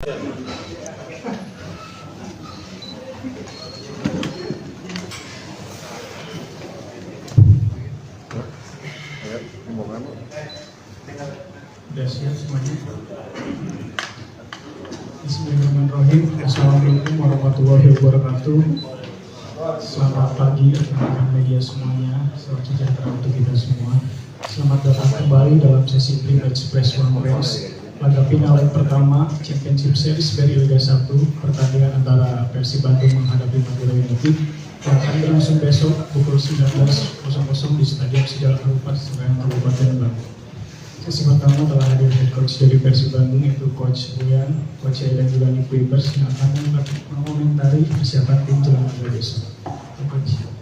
Sudah siap semuanya. Bismillahirrahmanirrahim. Assalamualaikum warahmatullahi wabarakatuh. Selamat pagi rekan-rekan media semuanya. Selamat sejahtera untuk kita semua. Selamat datang kembali dalam sesi pre-match press conference pada final leg pertama Championship Series dari Liga 1, pertandingan antara Persib Bandung menghadapi Madura United yang akan berlangsung besok pukul 19.00 di Stadion Sejarah Kabupaten Bandung. Sesi pertama telah hadir head coach dari Persib Bandung, yaitu Coach Buyan, Coach Yai, dan juga Nick Webers yang akan mengomentari persiapan tim jelang laga besok. Coach.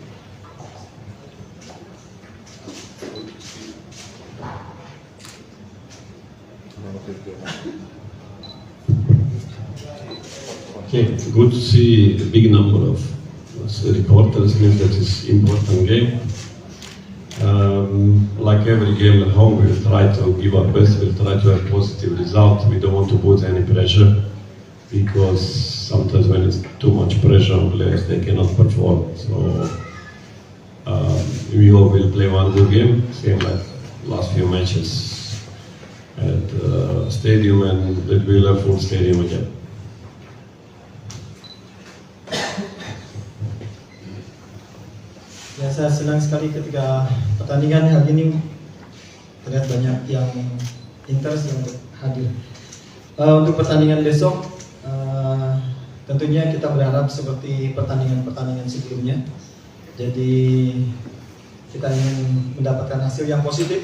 Okay, good to see a big number of reporters. Means that is important game. Like every game at home, we will try to give our best. We'll try to have positive result. We don't want to put any pressure because sometimes when it's too much pressure on players, they cannot perform. So we hope we'll play one good game, same like last few matches at stadium, and that we'll have full stadium again. Ya, saya senang sekali ketika pertandingan hari ini terlihat banyak yang interest yang hadir. Untuk pertandingan besok, tentunya kita berharap seperti pertandingan-pertandingan sebelumnya. Jadi kita ingin mendapatkan hasil yang positif,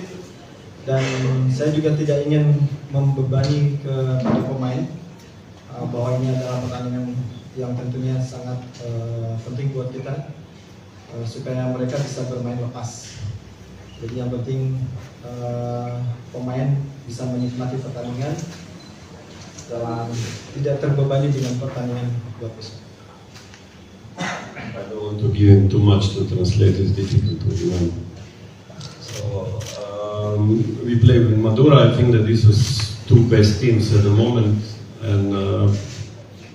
dan saya juga tidak ingin membebani kepada pemain bahwa ini adalah pertandingan yang tentunya sangat penting buat kita. Supaya mereka bisa bermain lepas. Jadi yang penting pemain bisa menikmati pertandingan dalam tidak terbebani dengan pertandingan buat besok. I don't want to give him too much to translate. It's difficult to even. So we play with Madura. I think that this was two best teams at the moment, and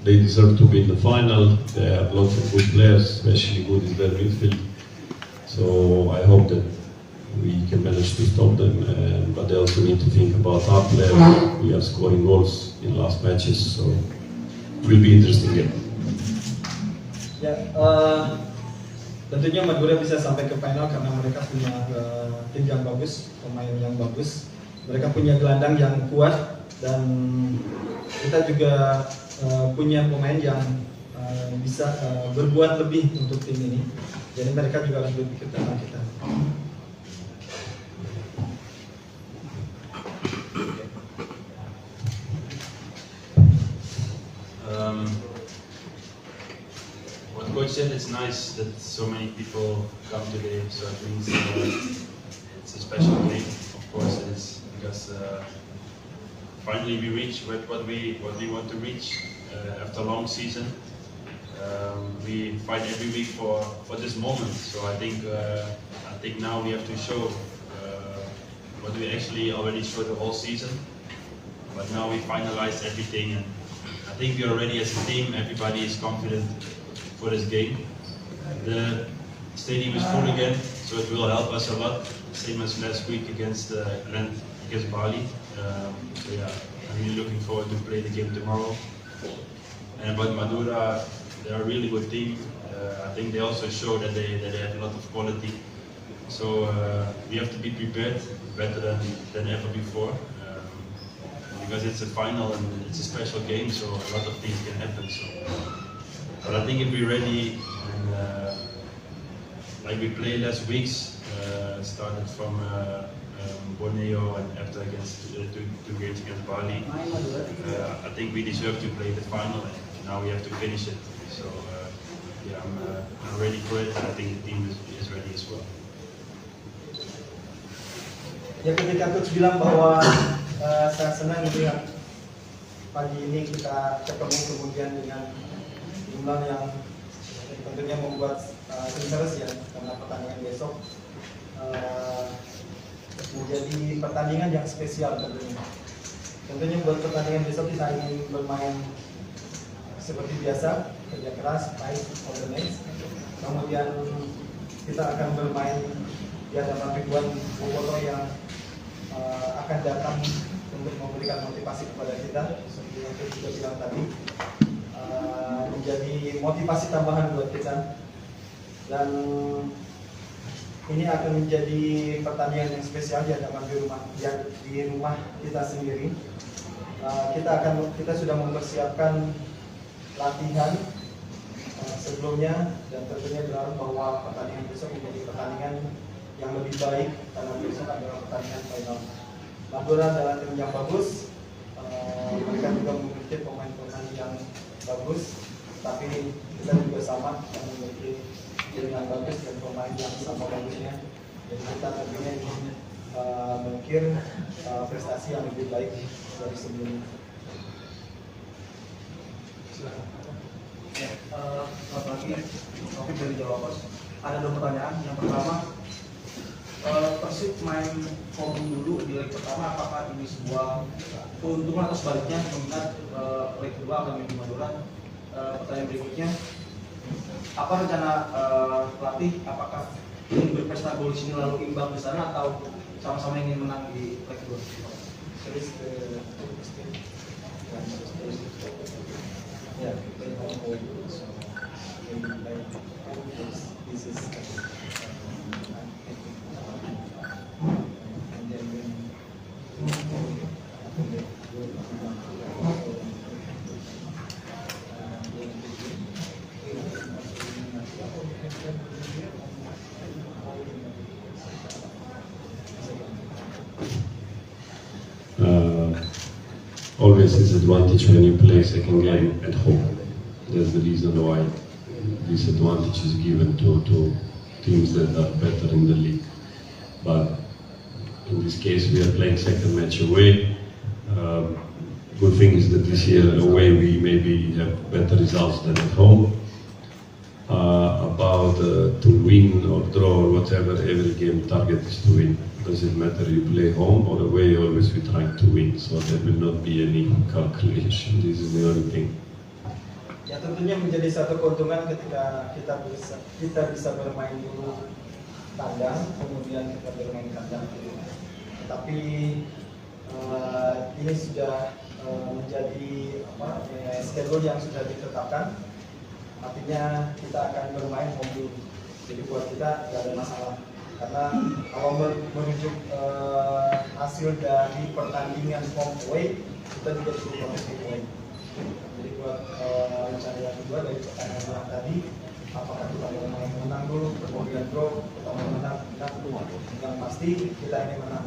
they deserve to be in the final. They have lots of good players, especially good in their midfield. So I hope that we can manage to stop them. But they also need to think about our players. We are scoring goals in last matches, so it will be interesting game. Ya, tentunya Madura bisa sampai ke final karena mereka punya tim yang bagus, pemain yang bagus. Mereka punya gelandang yang kuat, dan kita juga punya pemain yang bisa berbuat lebih untuk tim ini. Jadi mereka juga harus berpikir tentang kita. What Coach said, it's nice that so many people come today, so it means it's a special game. Of course it is, because finally we reach what we want to reach after a long season. We fight every week for this moment, so I think now we have to show what we actually already showed the whole season. But now we finalized everything, and I think we are ready as a team. Everybody is confident for this game. The stadium is full again, so it will help us a lot. Same as last week against Bali. So yeah, I'm really looking forward to play the game tomorrow. And about Madura, they're a really good team. I think they also show that they have a lot of quality. So we have to be prepared better than ever before. Because it's a final and it's a special game, so a lot of things can happen. So, but I think if we're ready, and like we played last weeks, started from Borneo and after against two games against Bali, I think we deserve to play the final, and now we have to finish it. So yeah, I'm ready for it, and I think the team is ready as well. Ya, ketika coach bilang bahwa saya senang melihat pagi ini kita ketemu kemudian dengan jumlah yang tentunya membuat interest ya, karena pertandingan besok menjadi pertandingan yang spesial tentunya. Tentunya buat pertandingan besok kita ingin bermain seperti biasa, kerja keras, fight for the match. Kemudian kita akan bermain di hadapan ribuan bobotoh yang akan datang untuk memberikan motivasi kepada kita, seperti yang saya sudah bilang tadi, menjadi motivasi tambahan buat kita. Dan ini akan menjadi pertandingan yang spesial di hadapan di rumah kita sendiri. Kita sudah mempersiapkan latihan sebelumnya, dan tentunya berharap bahwa pertandingan besok menjadi pertandingan yang lebih baik karena besok adalah pertandingan final. Madura adalah tim yang bagus, mereka juga memiliki pemain-pemain yang bagus, tapi kita juga sama yang memiliki tim yang bagus dan pemain yang sama bagusnya. Jadi kita tentunya ingin mengukir prestasi yang lebih baik dari sebelumnya. Selamat pagi, Taufik dari Jawa Post. Ada 2 pertanyaan. Yang pertama, Persib main home dulu di leg pertama, apakah ini sebuah keuntungan atau sebaliknya mengingat leg kedua akan main di Madura? Pertanyaan berikutnya, apa rencana pelatih? Apakah ingin berpesta gol di sini lalu imbang di sana atau sama-sama ingin menang di leg kedua? Ya, Always is advantage when you play second game at home. That's the reason why this advantage is given to teams that are better in the league. But in this case, we are playing second match away. Good thing is that this year away we maybe have better results than at home. About to win or draw or whatever, every game target is to win. Doesn't matter you play home or away, always we try to win. So there will not be any calculation. This is the only thing. Ya, tentunya menjadi satu keuntungan ketika kita bisa bermain dulu tandang, kemudian kita bermain kandang. Tapi ini sudah menjadi schedule yang sudah ditetapkan. Artinya kita akan bermain home dulu. Jadi buat kita tidak ada masalah. Karena kalau merujuk hasil dari pertandingan home away, kita juga cukup positif away. Jadi buat rencana yang kedua dari pertandingan yang tadi, apakah kita mau menang dulu, kemudian draw, kita mau menang dulu. Yang pasti kita ingin menang.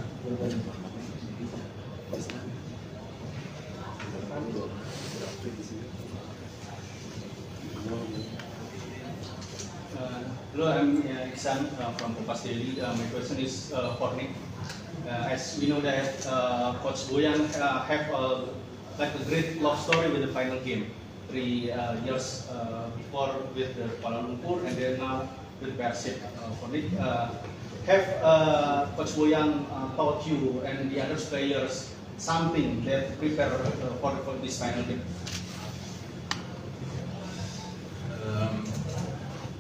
Hello, I'm Iksan from Kompas Daily. My question is for Nick. As we know that Coach Boyan have like a great love story with the final game. 3 years before with the Kuala Lumpur and then now with Persib. For Nick, have Coach Boyan taught you and the other players something that prepare for this final game?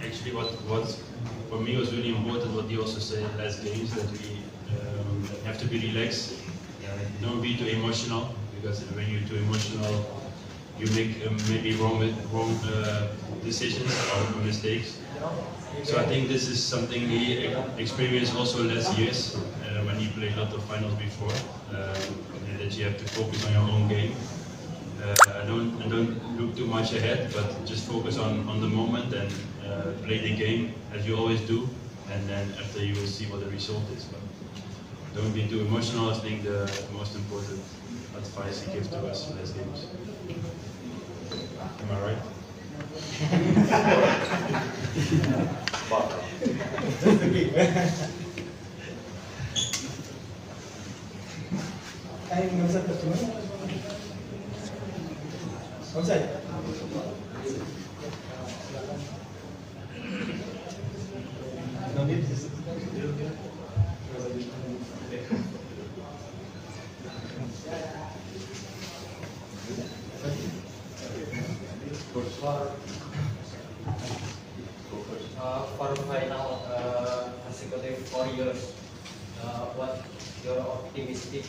Actually, what for me was really important, what he also said in last games, that we have to be relaxed, don't be too emotional, because when you're too emotional, you make maybe wrong decisions or mistakes. So I think this is something he experienced also last years when he played a lot of finals before, that you have to focus on your own game. Don't look too much ahead, but just focus on the moment and play the game as you always do, and then after you will see what the result is. But don't be too emotional. I think the most important advice he gives to us in these games. Am I right? Nggak bisa terjemah. Onside. For final consecutive 4 years, what you're optimistic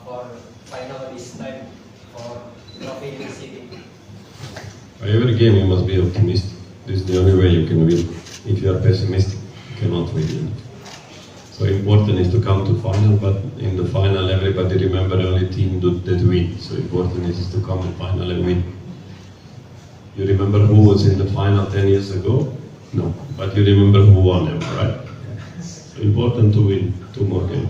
for final this time for trophy in the city? Every game you must be optimistic. This is the only way you can win. If you are pessimistic, you cannot win. So important is to come to final, but in the final everybody remember only team that win. So important is to come to final and win. You remember who was in the final 10 years ago? No, but you remember who won them, right? So important to win 2 more games.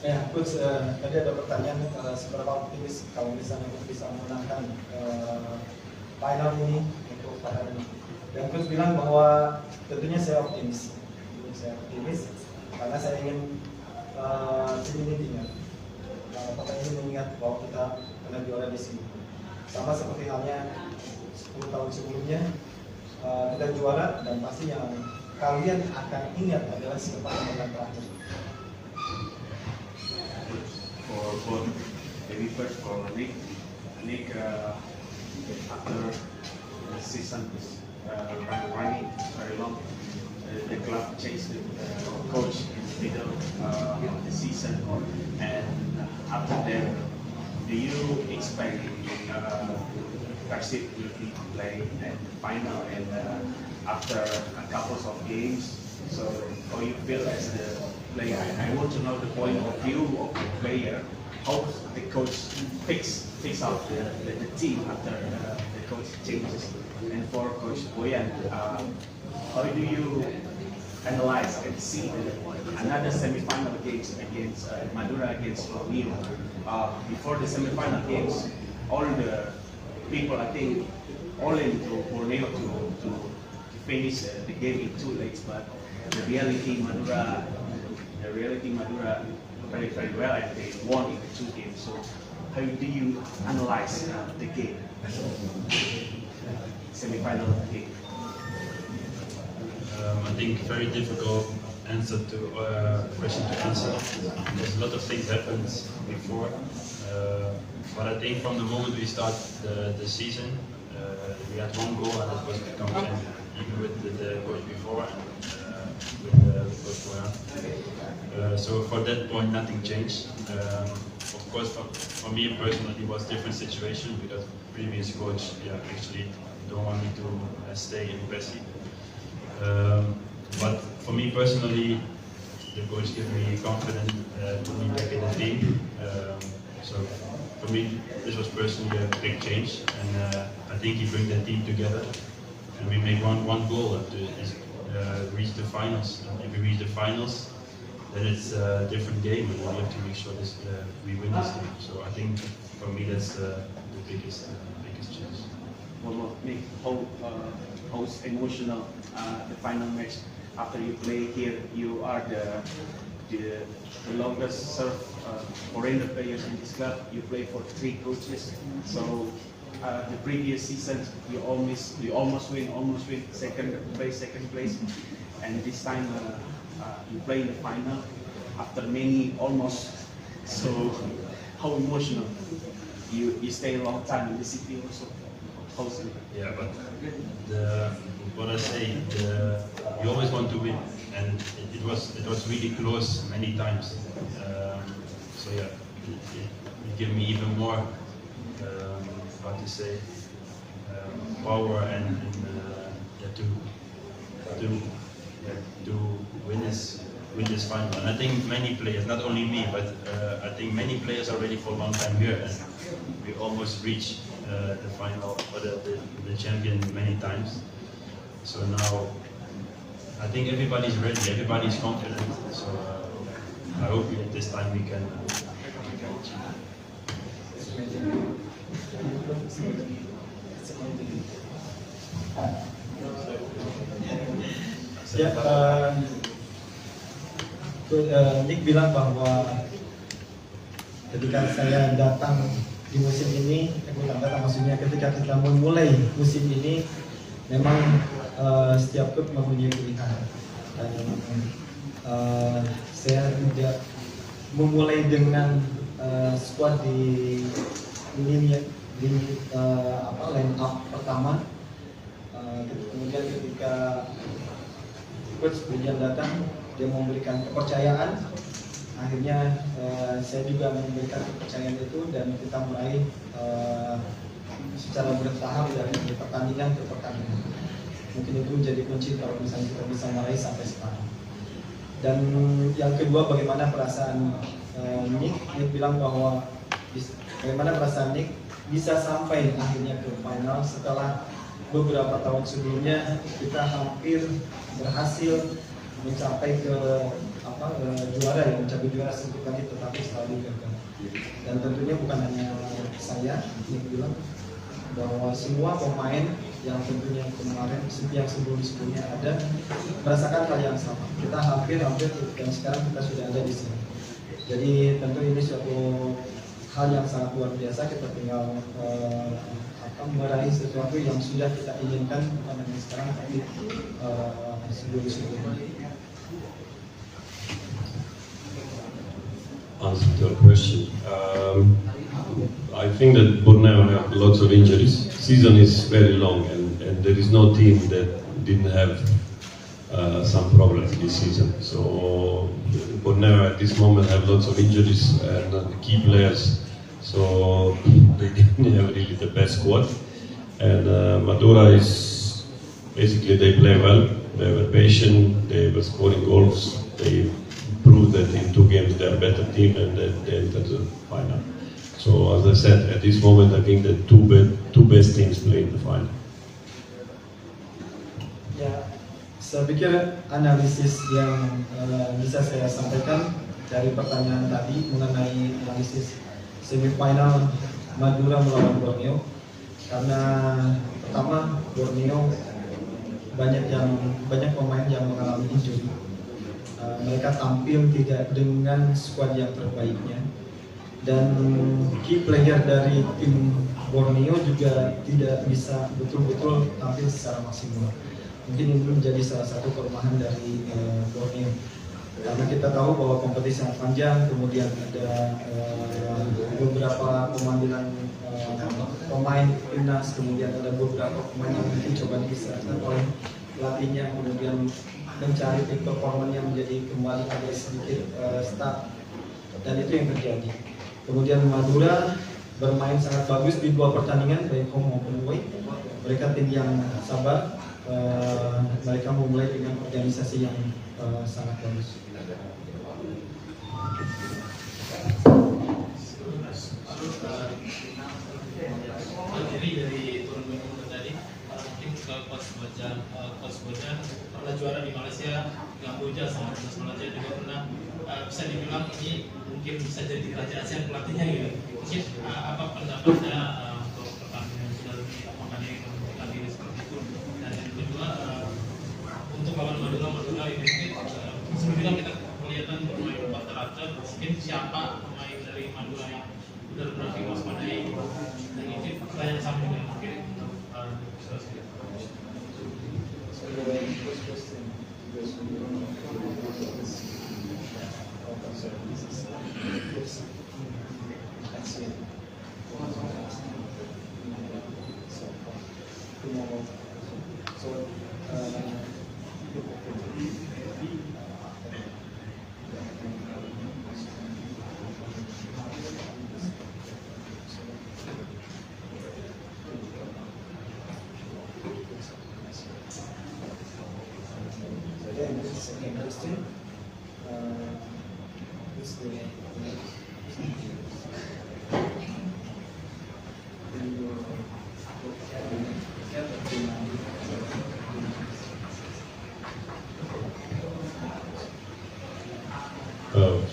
Ya, Coach, tadi ada pertanyaan seberapa optimis kalau misalnya bisa menangkan final ini untuk pada ini. Dan Coach bilang bahwa tentunya saya optimis. Saya optimis karena saya ingin tim ini tinggal. Apakah ini mengingat bahwa kita pernah juara di sini. Sama seperti halnya 10 tahun sebelumnya kita juara dan pasti yang kalian akan ingat adalah kesempatan terakhir. For maybe first for Nick after the season is running very long, the club changed the coach in the middle of the season, and after that, do you expect Persib will be playing at the final and after a couple of games? So, how you feel as the player? I want to know the point of view of the player. How the coach picks out the team after the coach changes. And for Coach Boyan, how do you analyze and see another semi-final games against Madura against Borneo? Before the semi-final games, all the people I think all into Borneo to finish the game in 2 legs, but the reality Madura very very well and they won in the 2 games. So how do you analyze the game, semi-final game? I think very difficult answer to question to answer because a lot of things happened before. But I think from the moment we start the season, we had 1 goal and that was to become champion, even with the coach before and with Coach Boyan. So for that point, nothing changed. Of course, for me personally, it was a different situation because previous coach actually don't want me to stay in Pessi. But for me personally, the coach gave me confidence to be back in the team. So for me, this was personally a big change, and I think he bring the team together, and we make one goal to reach the finals. And if we reach the finals, then it's a different game, and we have to make sure we win this game. So I think for me that's the biggest change. One more thing, how's emotional the final match after you play here? You are the longest served foreigner players in this club. You play for 3 coaches. So the previous season you almost win second place, and this time you play in the final after many almost. So how emotional? You stay a long time in the city also. How's it? Yeah, but what I say, you always want to win, and it was really close many times. So yeah, it gave me even more, how to say, power and to win this final. And I think many players, not only me, but I think many players are ready for a long time here, and we almost reached the final or the champion many times. So now I think everybody's ready, everybody's confident. So I hope this time we can achieve. Ya, Nick bilang bahwa ketika saya datang di musim ini, maksudnya ketika kita memulai musim ini, memang setiap klub mempunyai pilihan. Dan saya tidak memulai dengan skuad di line up pertama. Kemudian ketika coach William datang, dia memberikan kepercayaan. Akhirnya saya juga memberikan kepercayaan itu dan kita meraih secara bertahap dari pertandingan ke pertandingan. Mungkin itu menjadi kunci kalau misalnya kita bisa meraih sampai sekarang. Dan yang kedua, bagaimana perasaan Nick bilang bahwa bagaimana perasaan Nick bisa sampai akhirnya ke final setelah beberapa tahun sebelumnya kita hampir berhasil mencapai ke juara, ya mencapai juara sedikit lagi, tetapi selalu gagal. Dan tentunya bukan hanya saya yang bilang, bahwa semua pemain yang tentunya kemarin yang sebelumnya ada merasakan hal yang sama. Kita hampir dan sekarang kita sudah ada di sini. Jadi tentu ini suatu hal yang sangat luar biasa. Kita tinggal meraih sesuatu yang sudah kita inginkan, bukan hanya sekarang tapi sebelum-sebelumnya. Answer to your question. I think that Borneo have lots of injuries. Season is very long, and there is no team that didn't have some problems this season. So Borneo at this moment have lots of injuries and key players. So they didn't have really the best squad. And Madura is basically they play well. They were patient. They were scoring goals. They proved that in 2 games they are a better team and that they entered the final. So as I said, at this moment I think that two best teams play in the final. Ya, saya pikir analisis yang bisa saya sampaikan dari pertanyaan tadi mengenai analisis semifinal Madura melawan Borneo, karena pertama Borneo banyak pemain yang mengalami injury. Mereka tampil tidak dengan skuad yang terbaiknya. Dan key player dari tim Borneo juga tidak bisa betul-betul tampil secara maksimal. Mungkin ini menjadi salah satu kelemahan dari Borneo. Karena kita tahu bahwa kompetisi sangat panjang, kemudian ada beberapa pemanggilan pemain timnas, kemudian ada beberapa pemain yang mungkin coba diistirahatkan oleh pelatihnya, kemudian mencari peak performance yang menjadi kembali agak sedikit stuck, dan itu yang terjadi. Kemudian Madura bermain sangat bagus di 2 pertandingan, baik home maupun away. Mereka tim yang sabar, mereka memulai dengan organisasi yang sangat bagus. Jadi dari turnamen tadi, mungkin ke Coach Bojan pernah juara di Malaysia, Kamboja sama Timnas Malaysia juga pernah. Bisa dibilang ini mungkin bisa jadi Raja ASEAN pelatihnya gitu. Mungkin apa pendapatnya untuk pertandingan sudah apakah dia memberikan diri seperti itu? Dan yang kedua, untuk lawan Madura ini sebelumnya kita kelihatan bermain 4 teratur. Mungkin siapa pemain dari Madura yang benar-benar diwaspadai? Dan ini pertanyaan sama dengan mungkin untuk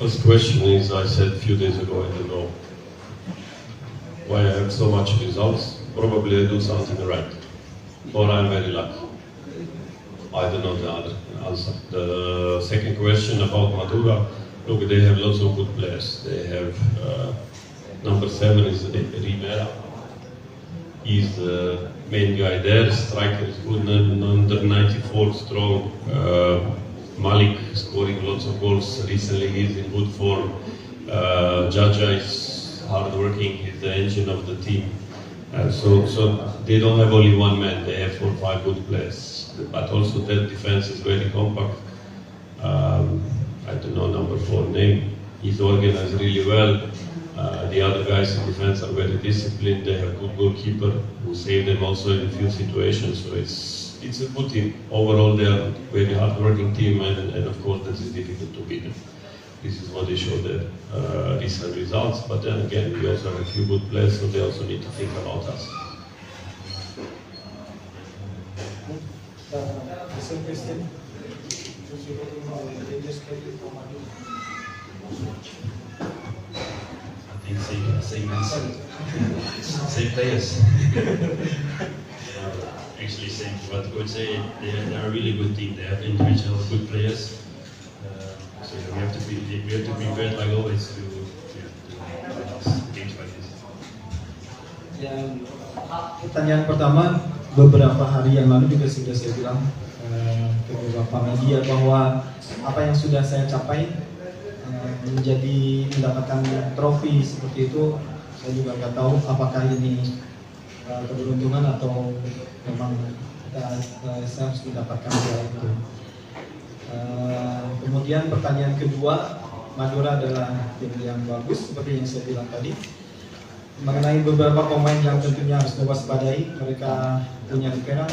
First question is, I said a few days ago, I don't know why I have so much results. Probably I do something right, or I'm very lucky. I don't know the other answer. The second question about Madura, look, they have lots of good players. They have number 7 is Rivera. He's the main guy there. Striker is good, under 94, strong. Malik scoring lots of goals recently. He's in good form. Jaja is hardworking. He's the engine of the team. So they don't have only one man. They have 4 or 5 good players. But also their defense is very compact. I don't know number 4 name. He's organized really well. The other guys in defense are very disciplined. They have good goalkeeper who saved them also in a few situations. So it's a good team. Overall, they are a very hard-working team, and of course, that is difficult to beat them. This is what they show the recent results. But then again, we also have a few good players, so they also need to think about us. The same question. I think same answer. Same players. Actually, same to what coach say. They are a really good team. They have individual good players. So we have to be prepared like always to games like this. Yang pertanyaan pertama, beberapa hari yang lalu juga sudah saya bilang ke beberapa media bahwa apa yang sudah saya capai menjadi mendapatkan trofi seperti itu, saya juga nggak tahu apakah ini keberuntungan atau memang saya harus mendapatkan piala itu. Kemudian pertanyaan kedua, Madura adalah tim yang bagus seperti yang saya bilang tadi. Mengenai beberapa pemain yang tentunya harus diwaspadai, mereka punya pikiran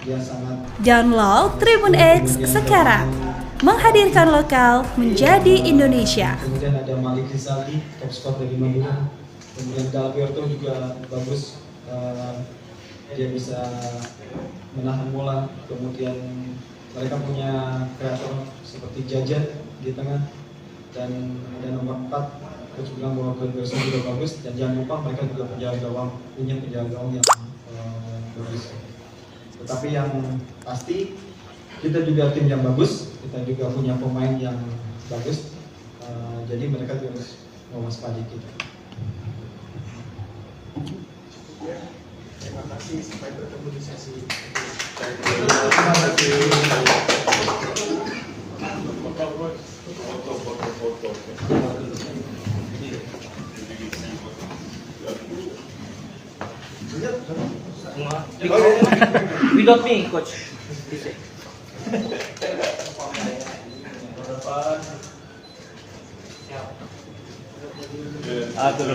dia sangat. Download Tribun X sekarang, menghadirkan lokal menjadi Indonesia. Kemudian ada Malik Rizaldi, top skor dari Madura. Kemudian Dalberto juga bagus, dia bisa menahan bola. Kemudian mereka punya kreator seperti Jajan di tengah, dan ada nomor 4, coach bilang bahwa Gerson juga bagus, dan jangan lupa mereka juga punya penjaga gawang yang bagus. Tetapi yang pasti kita juga tim yang bagus, kita juga punya pemain yang bagus, jadi mereka harus mewaspadai kita. Terima kasih, sampai bertemu di sesi. Without me, coach. Atur.